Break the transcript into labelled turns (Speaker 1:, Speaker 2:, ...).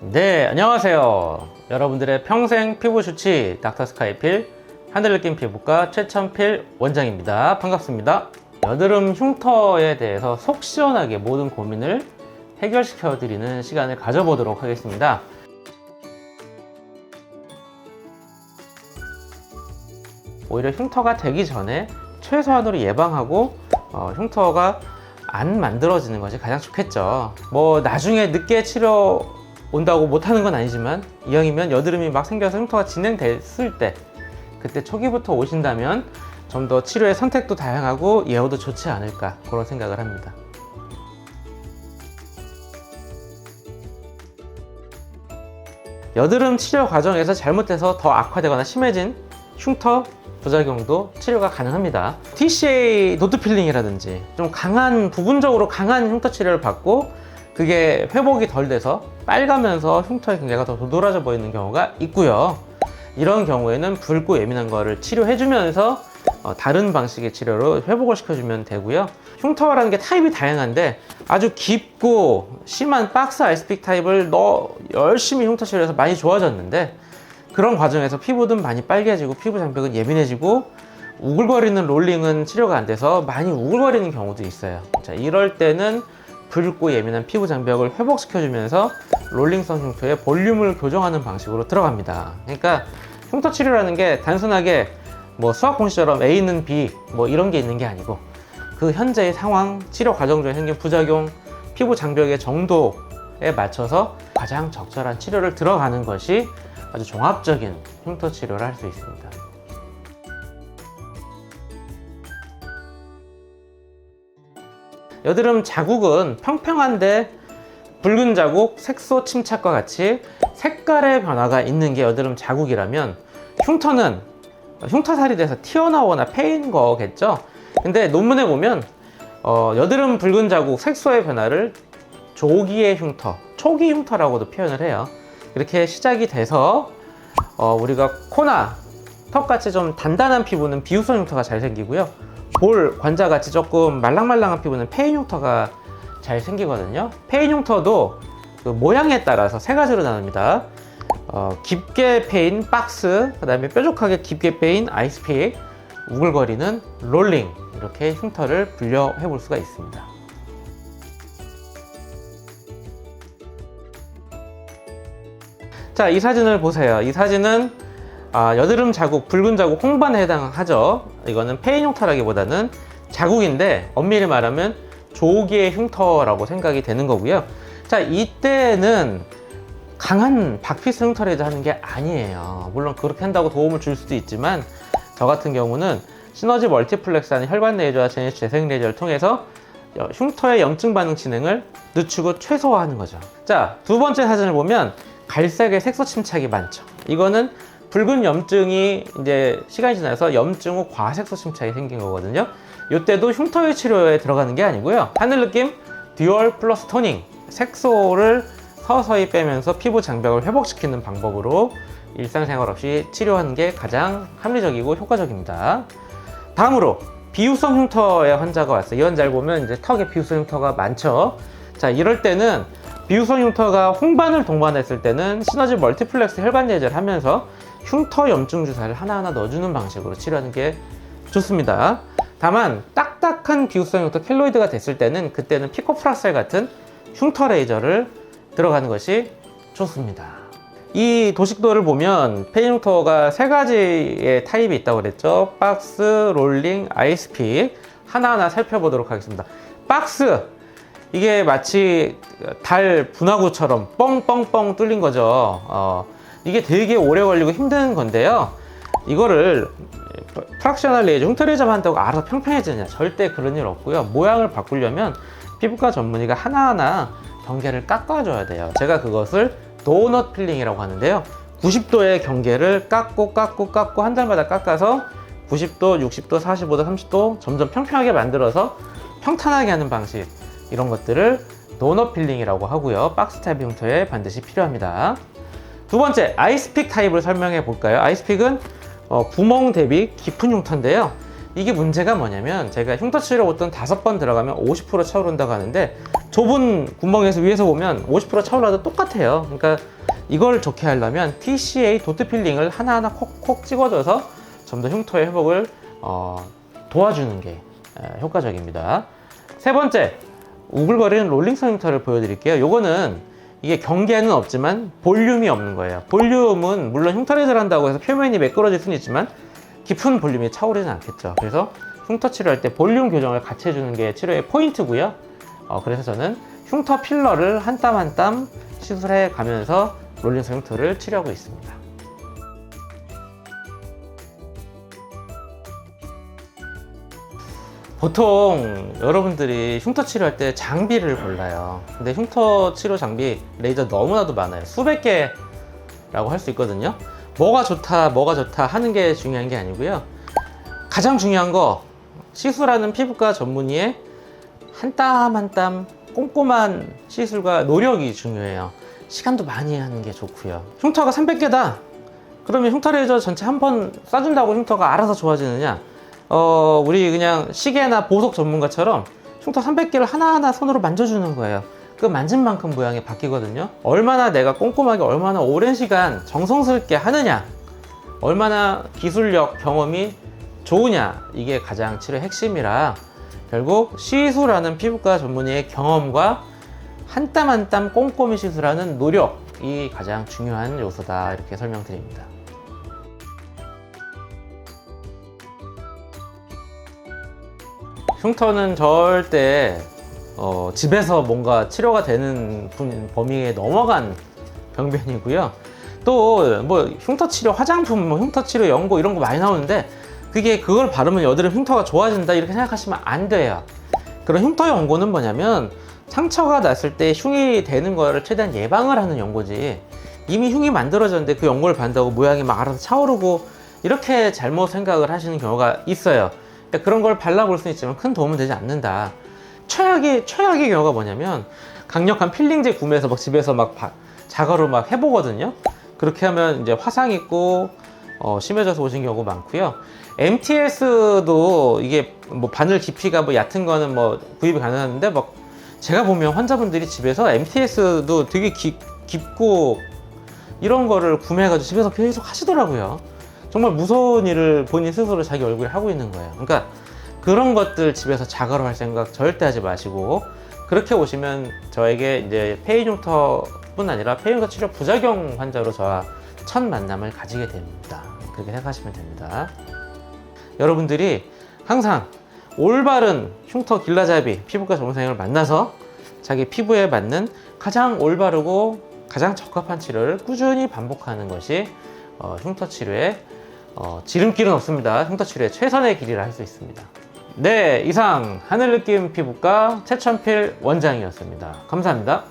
Speaker 1: 네, 안녕하세요. 여러분들의 평생 피부 주치 닥터스카이필 하늘느낌 피부과 최천필 원장입니다. 반갑습니다. 여드름 흉터에 대해서 속 시원하게 모든 고민을 해결시켜 드리는 시간을 가져보도록 하겠습니다. 오히려 흉터가 되기 전에 최소한으로 예방하고 흉터가 안 만들어지는 것이 가장 좋겠죠. 뭐 나중에 늦게 치료 온다고 못하는 건 아니지만 이왕이면 여드름이 막 생겨서 흉터가 진행됐을 때 그때 초기부터 오신다면 좀 더 치료의 선택도 다양하고 예후도 좋지 않을까 그런 생각을 합니다. 여드름 치료 과정에서 잘못돼서 더 악화되거나 심해진 흉터 부작용도 치료가 가능합니다. TCA 노트 필링이라든지 좀 강한, 부분적으로 강한 흉터 치료를 받고 그게 회복이 덜 돼서 빨가면서 흉터의 경계가 더 도드라져 보이는 경우가 있고요. 이런 경우에는 붉고 예민한 거를 치료해주면서 다른 방식의 치료로 회복을 시켜주면 되고요. 흉터라는 게 타입이 다양한데 아주 깊고 심한 박스 아이스픽 타입을 열심히 흉터 치료해서 많이 좋아졌는데 그런 과정에서 피부는 많이 빨개지고 피부 장벽은 예민해지고 우글거리는 롤링은 치료가 안 돼서 많이 우글거리는 경우도 있어요. 자, 이럴 때는 붉고 예민한 피부 장벽을 회복시켜주면서 롤링성 흉터의 볼륨을 교정하는 방식으로 들어갑니다. 그러니까 흉터 치료라는 게 단순하게 뭐 수학 공식처럼 A는 B 뭐 이런 게 있는 게 아니고 그 현재의 상황, 치료 과정 중에 생긴 부작용, 피부 장벽의 정도에 맞춰서 가장 적절한 치료를 들어가는 것이 아주 종합적인 흉터 치료를 할 수 있습니다. 여드름 자국은 평평한데 붉은 자국, 색소 침착과 같이 색깔의 변화가 있는 게 여드름 자국이라면 흉터는 흉터살이 돼서 튀어나오거나 패인 거겠죠. 근데 논문에 보면 여드름 붉은 자국, 색소의 변화를 조기의 흉터, 초기 흉터라고도 표현을 해요. 이렇게 시작이 돼서 우리가 코나 턱같이 좀 단단한 피부는 비유성 흉터가 잘 생기고요. 볼, 관자같이 조금 말랑말랑한 피부는 패인 흉터가 잘 생기거든요. 패인 흉터도 그 모양에 따라서 세 가지로 나눕니다. 깊게 패인 박스, 그 다음에 뾰족하게 깊게 패인 아이스픽, 우글거리는 롤링, 이렇게 흉터를 분류해 볼 수가 있습니다. 자, 이 사진을 보세요. 이 사진은 여드름 자국, 붉은 자국 홍반에 해당하죠. 이거는 패인 흉터라기보다는 자국인데 엄밀히 말하면 조기의 흉터라고 생각이 되는 거고요. 자, 이때는 강한 박피스 흉터레이저 하는 게 아니에요. 물론 그렇게 한다고 도움을 줄 수도 있지만 저 같은 경우는 시너지 멀티플렉스 하는 혈관 레이저와 제네시스 재생 레이저를 통해서 흉터의 염증 반응 진행을 늦추고 최소화하는 거죠. 자, 두 번째 사진을 보면 갈색의 색소 침착이 많죠. 이거는 붉은 염증이 이제 시간이 지나서 염증 후 과색소 침착이 생긴 거거든요. 이때도 흉터의 치료에 들어가는 게 아니고요. 하늘느낌 듀얼 플러스 토닝, 색소를 서서히 빼면서 피부 장벽을 회복시키는 방법으로 일상생활 없이 치료하는 게 가장 합리적이고 효과적입니다. 다음으로 비유성 흉터의 환자가 왔어요. 이 환자를 보면 이제 턱에 비유성 흉터가 많죠. 자, 이럴 때는 비유성 흉터가 홍반을 동반했을 때는 시너지 멀티플렉스 혈관 예제를 하면서 흉터 염증 주사를 하나하나 넣어주는 방식으로 치료하는 게 좋습니다. 다만 딱딱한 비유성 흉터 켈로이드가 됐을 때는 그때는 피코프라셀 같은 흉터 레이저를 들어가는 것이 좋습니다. 이 도식도를 보면 패인 흉터가 세 가지의 타입이 있다고 그랬죠. 박스, 롤링, 아이스픽 하나하나 살펴보도록 하겠습니다. 박스, 이게 마치 달 분화구처럼 뻥뻥뻥 뚫린 거죠. 이게 되게 오래 걸리고 힘든 건데요. 이거를 프락셔널 레이저, 흉터 레이저만 한다고 알아서 평평해지느냐? 절대 그런 일 없고요. 모양을 바꾸려면 피부과 전문의가 하나하나 경계를 깎아줘야 돼요. 제가 그것을 도넛 필링이라고 하는데요. 90도의 경계를 깎고 한 달마다 깎아서 90도, 60도, 45도, 30도 점점 평평하게 만들어서 평탄하게 하는 방식, 이런 것들을 도넛 필링이라고 하고요. 박스 타입 흉터에 반드시 필요합니다. 두 번째, 아이스픽 타입을 설명해 볼까요? 아이스픽은 구멍 대비 깊은 흉터인데요. 이게 문제가 뭐냐면 제가 흉터 치료 보통 5번 들어가면 50% 차오른다고 하는데 좁은 구멍에서 위에서 보면 50% 차올라도 똑같아요. 그러니까 이걸 좋게 하려면 TCA 도트 필링을 하나하나 콕콕 찍어줘서 좀 더 흉터의 회복을 도와주는 게 효과적입니다. 세 번째, 우글거리는 롤링성 흉터를 보여드릴게요. 요거는 이게 경계는 없지만 볼륨이 없는 거예요. 볼륨은 물론 흉터레이저를 한다고 해서 표면이 매끄러질 수는 있지만 깊은 볼륨이 차오르진 않겠죠. 그래서 흉터 치료할 때 볼륨 교정을 같이 해주는 게 치료의 포인트고요. 그래서 저는 흉터 필러를 한 땀 한 땀 시술해 가면서 롤링성 흉터를 치료하고 있습니다. 보통 여러분들이 흉터 치료할 때 장비를 골라요. 근데 흉터 치료 장비 레이저 너무나도 많아요. 수백 개라고 할 수 있거든요. 뭐가 좋다 하는 게 중요한 게 아니고요. 가장 중요한 거, 시술하는 피부과 전문의의 한 땀 한 땀 꼼꼼한 시술과 노력이 중요해요. 시간도 많이 하는 게 좋고요. 흉터가 300개다 그러면 흉터 레이저 전체 한 번 쏴준다고 흉터가 알아서 좋아지느냐? 우리 그냥 시계나 보석 전문가처럼 흉터 300개를 하나하나 손으로 만져주는 거예요. 그 만진 만큼 모양이 바뀌거든요. 얼마나 내가 꼼꼼하게 얼마나 오랜 시간 정성스럽게 하느냐, 얼마나 기술력 경험이 좋으냐, 이게 가장 치료의 핵심이라 결국 시술하는 피부과 전문의의 경험과 한 땀 한 땀 꼼꼼히 시술하는 노력이 가장 중요한 요소다, 이렇게 설명드립니다. 흉터는 절대 집에서 뭔가 치료가 되는 범위에 넘어간 병변이고요. 또 뭐 흉터 치료 화장품, 뭐 흉터 치료 연고 이런 거 많이 나오는데 그걸 바르면 여드름 흉터가 좋아진다 이렇게 생각하시면 안 돼요. 그런 흉터 연고는 뭐냐면 상처가 났을 때 흉이 되는 거를 최대한 예방을 하는 연고지, 이미 흉이 만들어졌는데 그 연고를 바른다고 모양이 막 알아서 차오르고 이렇게 잘못 생각을 하시는 경우가 있어요. 그러니까 그런 걸 발라볼 수는 있지만 큰 도움은 되지 않는다. 최악의 경우가 뭐냐면 강력한 필링제 구매해서 막 집에서 막 자가로 막 해보거든요. 그렇게 하면 이제 화상 있고 심해져서 오신 경우가 많고요. MTS도 이게 뭐 바늘 깊이가 뭐 얕은 거는 뭐 구입이 가능한데 막 제가 보면 환자분들이 집에서 MTS도 되게 깊고 이런 거를 구매해가지고 집에서 계속 하시더라고요. 정말 무서운 일을 본인 스스로 자기 얼굴에 하고 있는 거예요. 그러니까 그런 것들 집에서 자가로 할 생각 절대 하지 마시고, 그렇게 오시면 저에게 이제 페인 흉터뿐 아니라 페인 흉터 치료 부작용 환자로 저와 첫 만남을 가지게 됩니다. 그렇게 생각하시면 됩니다. 여러분들이 항상 올바른 흉터 길라잡이 피부과 전문의를 만나서 자기 피부에 맞는 가장 올바르고 가장 적합한 치료를 꾸준히 반복하는 것이 흉터 치료의 지름길은 없습니다. 흉터 치료의 최선의 길이라 할 수 있습니다. 네, 이상 하늘느낌 피부과 최천필 원장이었습니다. 감사합니다.